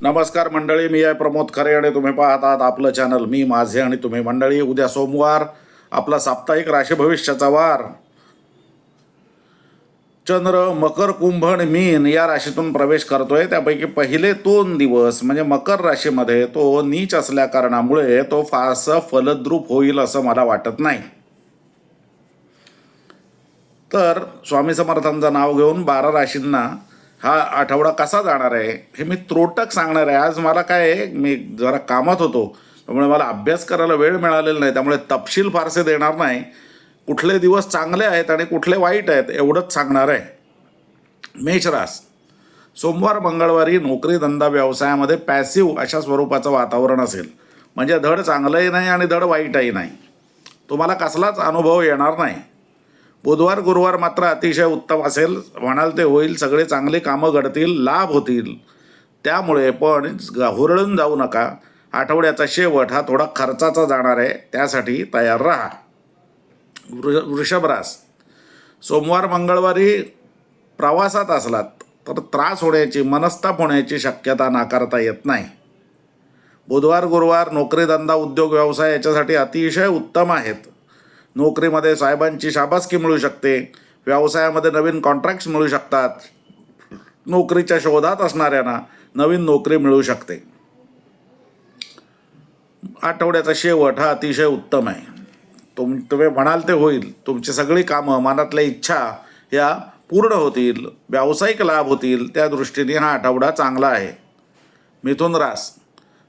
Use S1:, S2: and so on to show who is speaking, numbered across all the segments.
S1: नमस्कार मंडळी, मी आहे प्रमोद खरे आणि तुम्ही पाहत आहात आपलं चॅनल मी माझे आणि तुम्ही मंडळी. उद्या सोमवार आपला साप्ताहिक राशी भविष्याचा वार. चंद्र मकर, कुंभ आणि मीन या राशीतून प्रवेश करतोय. त्यापैकी पहिले 2 दिवस म्हणजे मकर राशीमध्ये तो नीच असल्या कारणामुळे तो फारसं फलद्रूप होईल असं मला वाटत नाही. तर स्वामी समर्थांचं नाव घेऊन 12 राशींना हा आठवडा कसा जाणार आहे हे मी त्रोटक सांगणार आहे. आज मला काय आहे, मी जरा कामात होतो त्यामुळे मला अभ्यास करायला वेळ मिळालेला नाही, त्यामुळे तपशील फारसे देणार नाही. कुठले दिवस चांगले आहेत आणि कुठले वाईट आहेत एवढंच सांगणार आहे. मेष रास. सोमवार मंगळवारी नोकरी धंदा व्यवसायामध्ये पॅसिव्ह अशा स्वरूपाचं वातावरण असेल. म्हणजे धड चांगलंही नाही आणि धड वाईटही नाही. तुम्हाला कसलाच अनुभव येणार नाही. बुधवार गुरुवार मात्र अतिशय उत्तम असेल. म्हणाल ते होईल. सगळे चांगले कामं घडतील, लाभ होतील. त्यामुळे पण हुरळून जाऊ नका. आठवड्याचा शेवट हा थोडा खर्चाचा जाणार आहे, त्यासाठी तयार राहा. वृषभ रास. सोमवार मंगळवारी प्रवासात असलात तर त्रास होण्याची, मनस्ताप होण्याची शक्यता नाकारता येत नाही. बुधवार गुरुवार नोकरी धंदा उद्योग व्यवसाय याच्यासाठी अतिशय उत्तम आहेत. नोकरीमध्ये साहेबांची शाबासकी मिळू शकते. व्यवसायामध्ये नवीन कॉन्ट्रॅक्ट्स मिळू शकतात. नोकरीच्या शोधात असणाऱ्यांना नवीन नोकरी मिळू शकते. आठवड्याचा शेवट हा अतिशय उत्तम आहे. तुम्ही म्हणाल ते होईल. तुमची सगळी कामं, मनातल्या इच्छा या पूर्ण होतील. व्यावसायिक लाभ होतील. त्या दृष्टीने हा आठवडा चांगला आहे. मिथुन रास.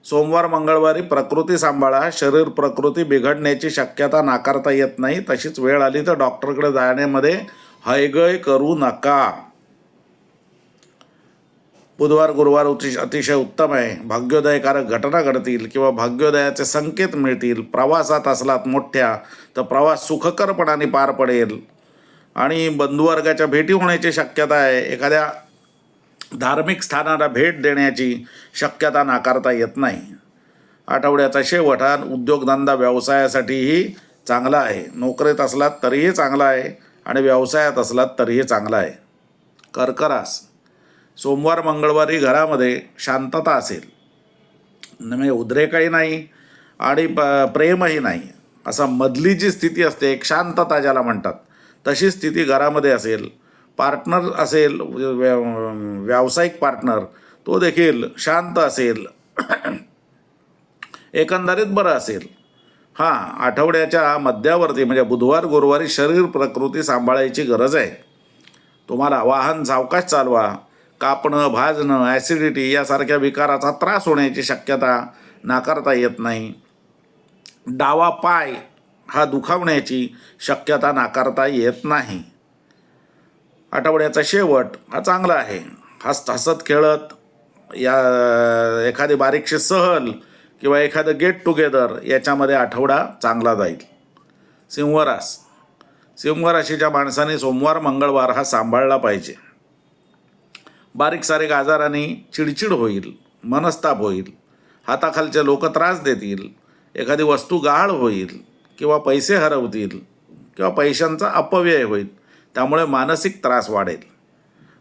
S1: सोमवार मंगळवारी प्रकृती सांभाळा. शरीर प्रकृती बिघडण्याची शक्यता नाकारता येत नाही. तशीच वेळ आली तर डॉक्टरकडे जाण्यामध्ये हयगय करू नका. बुधवार गुरुवार अतिशय उत्तम आहे. भाग्योदयकारक घटना घडतील किंवा भाग्योदयाचे संकेत मिळतील. प्रवासात असलात मोठ्या तर प्रवास सुखकरपणाने पार पडेल आणि बंधुवर्गाच्या भेटी होण्याची शक्यता आहे. एखाद्या धार्मिक स्थानाला भेट देण्याची शक्यता नाकारता येत नाही. आठवड्याचा शेवट हा उद्योगधंदा व्यवसायासाठीही चांगला आहे. नोकरीत असलात तरीही चांगला आहे आणि व्यवसायात असलात तरीही चांगला आहे. कर्क रास. सोमवार मंगळवारी घरामध्ये शांतता असेल. म्हणजे उद्रेकही नाही आणि प्रेमही नाही. असा मधली जी स्थिती असते, एक शांतता ज्याला म्हणतात, तशी स्थिती घरामध्ये असेल. पार्टनर असेल, व्यावसायिक पार्टनर, तो देखील शांत असेल. एकंदरीत बरं असेल. हां, आठवड्याच्या मध्यावरती म्हणजे बुधवार गुरुवारी शरीर प्रकृती सांभाळायची गरज आहे. तुम्हाला वाहन सावकाश चालवा. कापणं, भाजणं, ॲसिडिटी यासारख्या विकाराचा त्रास होण्याची शक्यता नाकारता येत नाही. डावा पाय हा दुखावण्याची शक्यता नाकारता येत नाही. आठवड्याचा शेवट हा चांगला आहे. हसत खेळत या एखादी बारीकशी सहल किंवा एखादं गेट टुगेदर याच्यामध्ये आठवडा चांगला जाईल. सिंह रास. सिंह राशीच्या माणसाने सोमवार मंगळवार हा सांभाळला पाहिजे. बारीक सारीक आजाराने चिडचिड होईल, मनस्ताप होईल, हाताखालचे लोक त्रास देतील, एखादी वस्तू गहाळ होईल किंवा पैसे हरवतील किंवा पैशांचा अपव्यय होईल. त्यामुळे मानसिक त्रास वाढेल.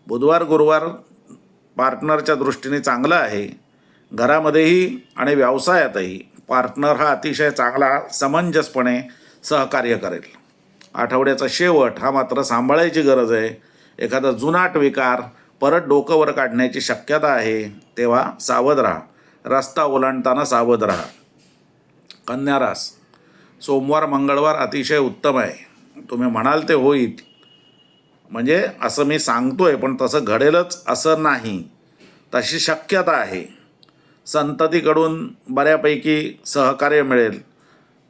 S1: बुधवार गुरुवार पार्टनरच्या दृष्टीने चांगला आहे. घरामध्येही आणि व्यवसायातही पार्टनर हा अतिशय चांगला समंजसपणे सहकार्य करेल. आठवड्याचा शेवट हा मात्र सांभाळायची गरज आहे. एखादा जुनाट विकार परत डोकं वर काढण्याची शक्यता आहे, तेव्हा सावध राहा. रस्ता ओलांडताना सावध राहा. कन्या रास. सोमवार मंगळवार अतिशय उत्तम आहे. तुम्ही म्हणाल ते होईल. म्हणजे असं मी सांगतोय पण तसं घडेलच असं नाही. तशी शक्यता आहे. संततीकडून बऱ्यापैकी सहकार्य मिळेल.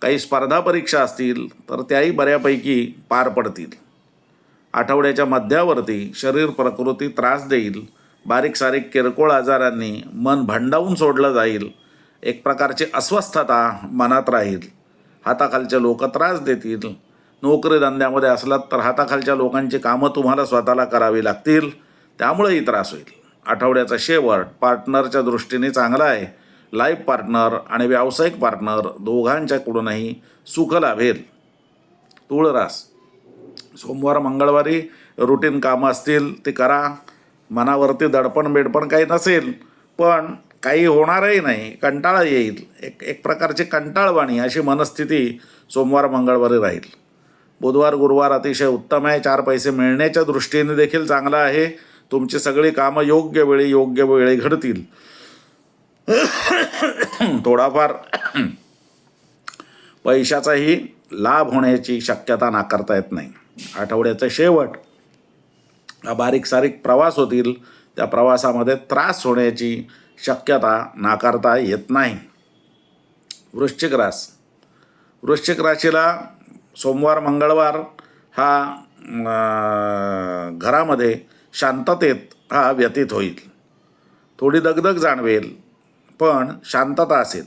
S1: काही स्पर्धा परीक्षा असतील तर त्याही बऱ्यापैकी पार पडतील. आठवड्याच्या मध्यावरती शरीर प्रकृती त्रास देईल. बारीक सारीक किरकोळ आजारांनी मन भंडावून सोडलं जाईल. एक प्रकारची अस्वस्थता मनात राहील. हाताखालचे लोक त्रास देतील. नोकरी धंद्यामध्ये असलात तर हाताखालच्या लोकांची कामं तुम्हाला स्वतःला करावी लागतील, त्यामुळेही त्रास होईल. आठवड्याचा शेवट पार्टनरच्या दृष्टीने चांगला आहे. लाईफ पार्टनर आणि व्यावसायिक पार्टनर दोघांच्याकडूनही सुख लाभेल. तुळ रास. सोमवार मंगळवारी रुटीन कामं असतील ते करा. मनावरती दडपण बेडपण काही नसेल, पण काही होणारही नाही, कंटाळा येईल, एक प्रकारची कंटाळवाणी अशी मनस्थिती सोमवार मंगळवारी राहील. बुधवार गुरुवार अतिशय उत्तम आहे. 4 पैसे मिळण्याच्या दृष्टीने देखील चांगला आहे. तुमची सगळी कामं योग्य वेळी घडतील. थोडाफार पैशाचाही लाभ होण्याची शक्यता नाकारता येत नाही. आठवड्याचा शेवट हा बारीक सारीक प्रवास होतील, त्या प्रवासामध्ये त्रास होण्याची शक्यता नाकारता येत नाही. वृश्चिक राशीला सोमवार मंगळवार हा घरामध्ये शांततेत हा व्यतीत होईल. थोडी दगदग जाणवेल, पण शांतता असेल.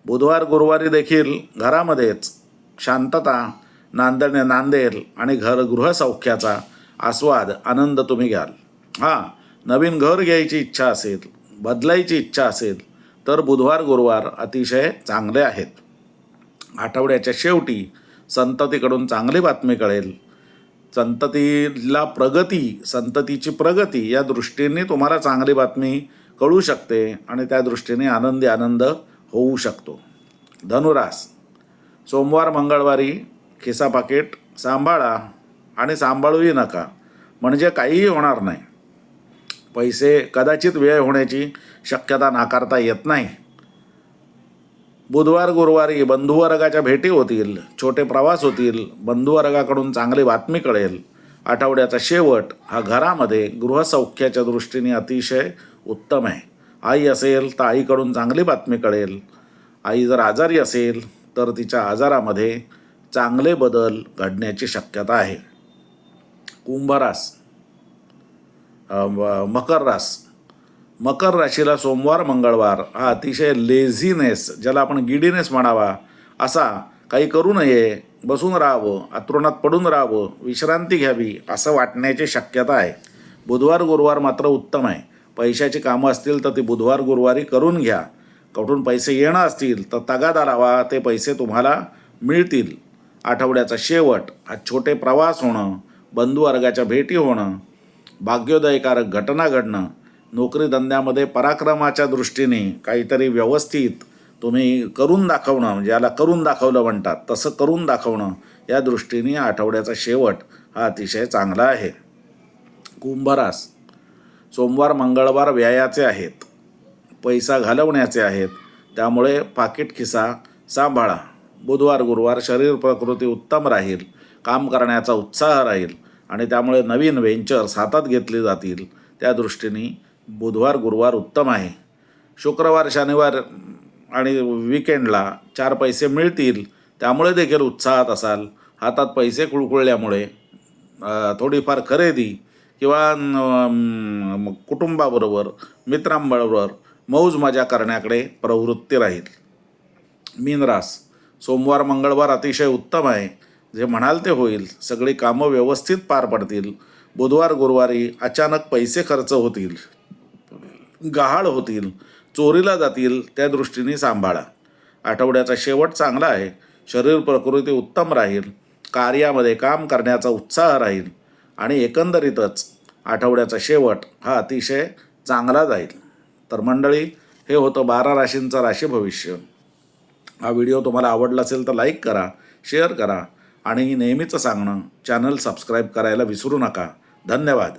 S1: बुधवार गुरुवारी देखील घरामध्येच शांतता नांदेल आणि गृहसौख्याचा आस्वाद आनंद तुम्ही घ्याल. नवीन घर घ्यायची इच्छा असेल, बदलायची इच्छा असेल तर बुधवार गुरुवार अतिशय चांगले आहेत. आठवड्याच्या शेवटी संततीकडून चांगली बातमी कळेल. संततीची प्रगती या दृष्टीने तुम्हाला चांगली बातमी कळू शकते आणि त्या दृष्टीने आनंद होऊ शकतो. धनुरास सोमवार मंगळवारी खिसा पाकिट सांभाळा आणि सांभाळूही नका, म्हणजे काहीही होणार नाही. पैसे कदाचित व्यय होण्याची शक्यता नाकारता येत नाही. बुधवार गुरुवारी बंधुवर्गाच्या भेटी होतील, छोटे प्रवास होतील, बंधुवर्गाकडून चांगली बातमी कळेल. आठवड्याचा शेवट हा घरामध्ये गृहसौख्याच्या दृष्टीने अतिशय उत्तम आहे. आई असेल तर आईकडून चांगली बातमी कळेल. आई जर आजारी असेल तर तिच्या आजारामध्ये चांगले बदल घडण्याची शक्यता आहे. मकर राशीला सोमवार मंगळवार हा अतिशय लेझीनेस, ज्याला आपण गिडीनेस म्हणावा, असा काही करू नये, बसून राहावं, अंथरुणात पडून राहावं, विश्रांती घ्यावी असं वाटण्याची शक्यता आहे. बुधवार गुरुवार मात्र उत्तम आहे. पैशाची कामं असतील तर ती बुधवार गुरुवारी करून घ्या. कुठून पैसे येणं असतील तर तगादा लावा, ते पैसे तुम्हाला मिळतील. आठवड्याचा शेवट हा छोटे प्रवास होणं, बंधुवर्गाच्या भेटी होणं, भाग्योदयकारक घटना घडणं, नोकरी धंद्यामध्ये पराक्रमाच्या दृष्टीने काहीतरी व्यवस्थित तुम्ही करून दाखवणं, ज्याला करून दाखवलं म्हणतात तसं करून दाखवणं, या दृष्टीने आठवड्याचा शेवट हा अतिशय चांगला आहे. कुंभरास सोमवार मंगळवार व्ययाचे आहेत, पैसा घालवण्याचे आहेत, त्यामुळे पाकिट खिसा सांभाळा. बुधवार गुरुवार शरीर प्रकृती उत्तम राहील, काम करण्याचा उत्साह राहील आणि त्यामुळे नवीन व्हेंचर्स हातात घेतले जातील. त्या दृष्टीने बुधवार गुरुवार उत्तम आहे. शुक्रवार शनिवार आणि विकेंडला 4 पैसे मिळतील, त्यामुळे देखील उत्साहात असाल. हातात पैसे कुळकुळल्यामुळे थोडीफार खरेदी किंवा कुटुंबाबरोबर मित्रांबरोबर मौज मजा करण्याकडे प्रवृत्ती राहील. मीन रास सोमवार मंगळवार अतिशय उत्तम आहे. जे म्हणाल ते होईल, सगळी कामं व्यवस्थित पार पडतील. बुधवार गुरुवारी अचानक पैसे खर्च होतील, गहाळ होतील, चोरीला जातील, त्या दृष्टीने सांभाळा. आठवड्याचा शेवट चांगला आहे. शरीर प्रकृती उत्तम राहील, कार्यामध्ये काम करण्याचा उत्साह राहील आणि एकंदरीतच आठवड्याचा शेवट हा अतिशय चांगला जाईल. तर मंडळी, हे होतं 12 राशींचं राशी भविष्य. हा व्हिडिओ तुम्हाला आवडला असेल तर लाईक करा, शेअर करा आणि नेहमीचं सांगणं, चॅनल सबस्क्राईब करायला विसरू नका. धन्यवाद.